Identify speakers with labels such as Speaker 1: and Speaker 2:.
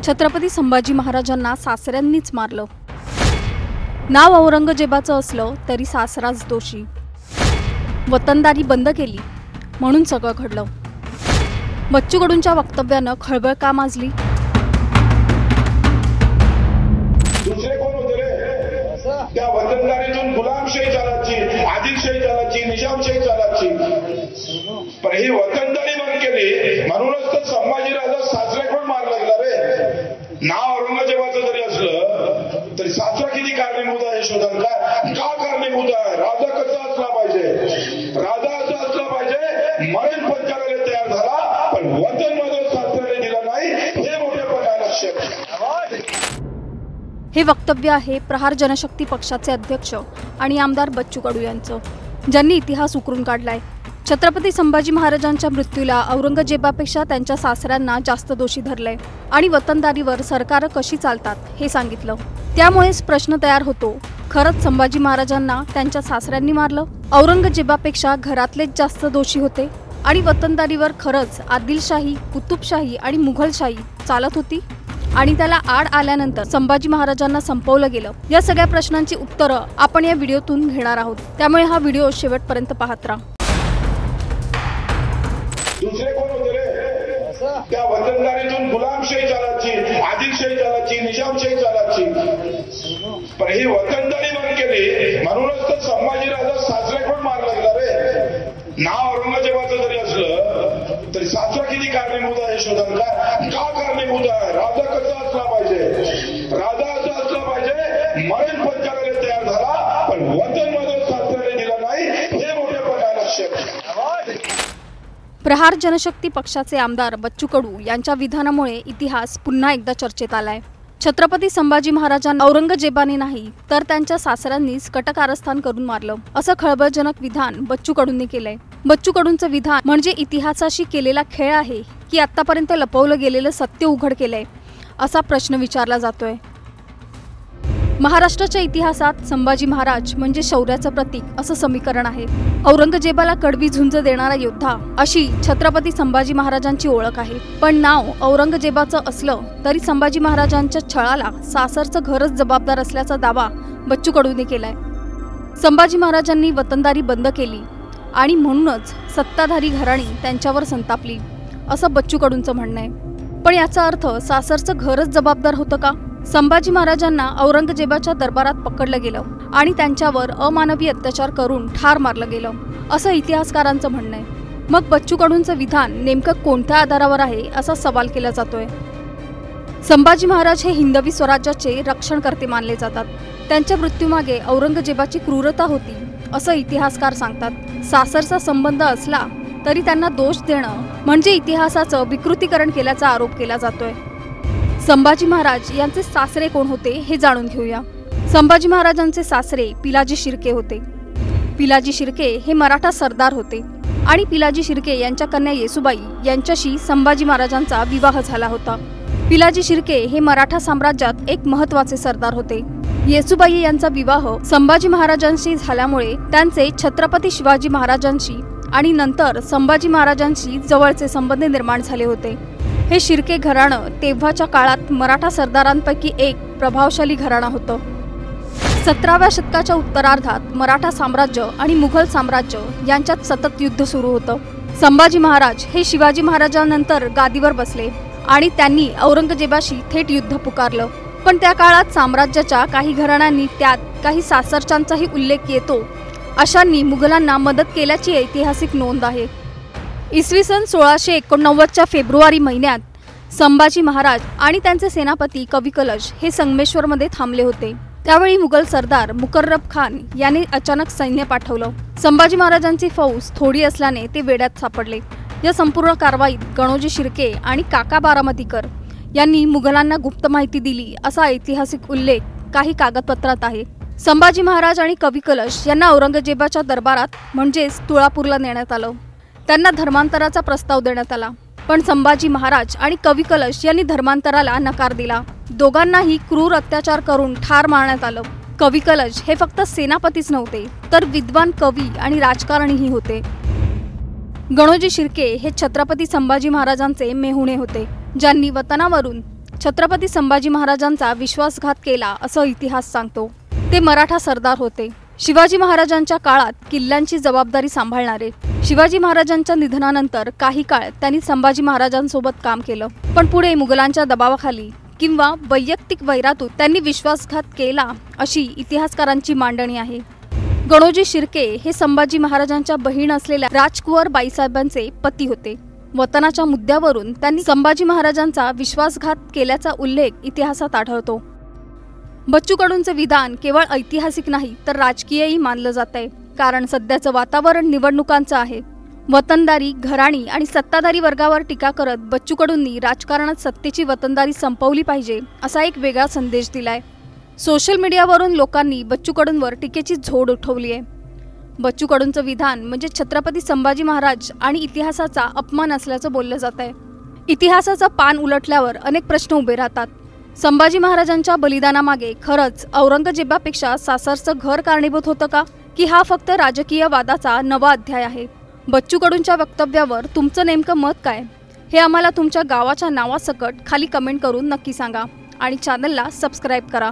Speaker 1: छत्रपती संभाजी महाराजांना सासऱ्यांनीच मारलं। नाव औरंगजेबाचं असलं तरी सासराच दोषी। वतनदारी बंद केली म्हणून सगळं घडलं। बच्चू कडूंच्या वक्तव्यानं खळबळ का माजली?
Speaker 2: दुसरे कोण होते रे? त्या वतनदारीतून गुलामशाही चालायची, आदिलशाही चालायची, निजामशाही चालायची, पण ही वतनदारी बंद केली म्हणूनच तर संभाजीराजा सासऱ्याकडून मारला गेला रे। नाव औरंगजेबाचं जरी असलं तरी सासरा किती कारणीभूत आहे शोधाल का कारणीभूत आहे? राजा कसा असला पाहिजे? राजा असा असला पाहिजे मरण पंचायला तयार झाला, पण वतन मध्ये सासऱ्याने दिलं नाही, हे मोठेपण लक्षात।
Speaker 1: हे वक्तव्य आहे प्रहार जनशक्ती पक्षाचे अध्यक्ष आणि आमदार बच्चू कडू यांचं, ज्यांनी इतिहास उकरून काढलाय। छत्रपती संभाजी महाराजांच्या मृत्यूला औरंगजेबापेक्षा त्यांच्या सासऱ्यांना जास्त दोषी धरले आणि वतनदारीवर सरकार कशी चालतात हे सांगितलं। त्यामुळेच प्रश्न तयार होतो, खरंच संभाजी महाराजांना त्यांच्या सासऱ्यांनी मारलं? औरंगजेबापेक्षा घरातलेच जास्त दोषी होते आणि वतनदारीवर खरंच आदिलशाही, कुतुबशाही आणि मुघलशाही चालत होती आणि त्याला आड आल्यानंतर संभाजी महाराजांना संपवलं गेलं? या सगळ्या प्रश्नांची उत्तरं आपण या व्हिडिओतून घेणार आहोत, त्यामुळे हा व्हिडिओ शेवटपर्यंत पाहत राहा।
Speaker 2: दुसरे कोण होते रे? त्या वतनदारीतून गुलामशाही चालायची, आदिलशाही चालायची, निजामशाही चालायची, पण ही वतनदारी बंद केली म्हणूनच तर संभाजीराजा सासऱ्याकडून मारला गेला रे। नाव औरंगजेबाचं जरी असलं तरी सासरा किती कारणीभूत आहे शोधाल का कारणीभूत आहे? राजा कसा असला पाहिजे? राजा असा असला पाहिजे मरण पंचायला तयार झाला, पण वतन मध्ये सासऱ्याने दिलं नाही, हे मोठेपण लक्षात।
Speaker 1: प्रहार जनशक्ती पक्षाचे आमदार बच्चू कडू यांच्या विधानामुळे इतिहास पुन्हा एकदा चर्चेत आलाय। छत्रपती संभाजी महाराजांना औरंगजेबाने नाही तर त्यांच्या सासऱ्यांनीच कटकारस्थान करून मारलं, असं खळबळजनक विधान बच्चू कडूंनी केलंय। बच्चू कडूंचं विधान म्हणजे इतिहासाशी केलेला खेळ आहे की आतापर्यंत लपवलं गेलेलं सत्य उघड केलंय, असा प्रश्न विचारला जातोय। महाराष्ट्राच्या इतिहासात संभाजी महाराज म्हणजे शौर्याचं प्रतीक असं समीकरण आहे। औरंगजेबाला कडवी झुंज देणारा योद्धा अशी छत्रपती संभाजी महाराजांची ओळख आहे। पण नाव औरंगजेबाचं असलं तरी संभाजी महाराजांच्या छळाला सासरचं घरच जबाबदार असल्याचा दावा बच्चू कडूंनी केलाय। संभाजी महाराजांनी वतनदारी बंद केली आणि म्हणूनच सत्ताधारी घराणी त्यांच्यावर संतापली, असं बच्चू कडूंचं म्हणणं आहे। पण याचा अर्थ सासरचं घरच जबाबदार होतं का? संभाजी महाराजांना औरंगजेबाच्या दरबारात पकडलं गेलं आणि त्यांच्यावर अमानवी अत्याचार करून ठार मारलं गेलं, असं इतिहासकारांचं म्हणणं आहे। मग बच्चू कडूंचं विधान नेमकं कोणत्या आधारावर आहे असा सवाल केला जातोय। संभाजी महाराज हे हिंदवी स्वराज्याचे रक्षणकर्ते मानले जातात। त्यांच्या मृत्यूमागे औरंगजेबाची क्रूरता होती असं इतिहासकार सांगतात। सासरचा संबंध असला तरी त्यांना दोष देणं म्हणजे इतिहासाचं विकृतीकरण केल्याचा आरोप केला जातोय। संभाजी महाराज यांचे सासरे कोण होते हे जाणून घेऊया। संभाजी महाराजांचे सासरे पिलाजी शिर्के होते। पिलाजी शिर्के हे मराठा सरदार होते आणि पिलाजी शिर्के यांच्या कन्या येसुबाई यांच्याशी संभाजी महाराजांचा विवाह झाला होता। पिलाजी शिर्के हे मराठा साम्राज्यात एक महत्त्वाचे सरदार होते। येसुबाई यांचा विवाह संभाजी महाराजांशी झाल्यामुळे त्यांचे छत्रपती शिवाजी महाराजांशी आणि नंतर संभाजी महाराजांशी जवळचे संबंध निर्माण झाले होते। हे शिर्के घराणं तेव्हाच्या काळात मराठा सरदारांपैकी एक प्रभावशाली घराणं होतं। 17व्या शतकाच्या उत्तरार्धात मराठा साम्राज्य आणि मुघल साम्राज्य यांच्यात सतत युद्ध सुरू होतं। संभाजी महाराज हे शिवाजी महाराजांनंतर गादीवर बसले आणि त्यांनी औरंगजेबाशी थेट युद्ध पुकारलं। पण त्या काळात साम्राज्याच्या काही घराण्यांनी, त्यात काही सासरच्यांचाही उल्लेख येतो, अशांनी मुघलांना मदत केल्याची ऐतिहासिक नोंद आहे। इसवी सन 1689च्या फेब्रुवारी महिन्यात संभाजी महाराज आणि त्यांचे सेनापती कवी कलश हे संगमेश्वरमध्ये थांबले होते। त्यावेळी मुघल सरदार मुकर्रब खान यांनी अचानक सैन्य पाठवलं। संभाजी महाराजांची फौज थोडी असल्याने ते वेड्यात सापडले। या संपूर्ण कारवाईत गणोजी शिर्के आणि काका बारामतीकर यांनी मुघलांना गुप्त माहिती दिली असा ऐतिहासिक उल्लेख काही कागदपत्रात आहे। संभाजी महाराज आणि कवी कलश यांना औरंगजेबाच्या दरबारात म्हणजेच तुळापूरला नेण्यात आलं। त्यांना धर्मांतराचा प्रस्ताव देण्यात आला, पण संभाजी महाराज आणि कवी कलश यांनी धर्मांतराला नकार दिला। दोघांनाही क्रूर अत्याचार करून ठार मारण्यात आलं। कवी कलश हे फक्त सेनापतीच नव्हते तर विद्वान कवी आणि राजकारणीही होते। गणोजी शिर्के हे छत्रपती संभाजी महाराजांचे मेहुणे होते, ज्यांनी वतनावरून छत्रपती संभाजी महाराजांचा विश्वासघात केला असं इतिहास सांगतो। ते मराठा सरदार होते। शिवाजी महाराजांच्या काळात किल्ल्यांची जबाबदारी सांभाळणारे। शिवाजी महाराजांच्या निधनानंतर काही काळ त्यांनी संभाजी महाराजांसोबत काम केलं, पण पुढे मुघलांच्या दबावाखाली किंवा वैयक्तिक वैरातून त्यांनी विश्वासघात केला अशी इतिहासकारांची मांडणी आहे। गणोजी शिर्के हे संभाजी महाराजांच्या बहीण असलेल्या राजकुंवर बाईसाहेबांचे पती होते। वतनाच्या मुद्द्यावरून त्यांनी संभाजी महाराजांचा विश्वासघात केल्याचा उल्लेख इतिहासात आढळतो। बच्चू कडूंचे विधान केवळ ऐतिहासिक नाही तर राजकीयही मानलं जातंय, कारण सध्याचं वातावरण निवडणुकांचं आहे। वतनदारी, घराणी आणि सत्ताधारी वर्गावर टीका करत बच्चू कडूंनी राजकारणात सत्तेची वतनदारी संपवली पाहिजे असा एक वेगळा संदेश दिलाय। सोशल मीडियावरून लोकांनी बच्चू कडूंवर टीकेची झोड उठवली आहे। बच्चू कडूंचं विधान म्हणजे छत्रपती संभाजी महाराज आणि इतिहासाचा अपमान असल्याचं बोललं जात आहे। इतिहासाचं पान उलटल्यावर अनेक प्रश्न उभे राहतात। संभाजी महाराजांच्या बलिदानामागे खरंच औरंगजेबापेक्षा सासरचं घर कारणीभूत होतं का, की हा फक्त राजकीय वादाचा नवा अध्याय आहे? बच्चू कडूंच्या वक्तव्यावर तुमचं नेमकं मत काय हे आम्हाला तुमच्या गावाच्या नावासकट खाली कमेंट करून नक्की सांगा आणि चॅनलला सबस्क्राईब करा।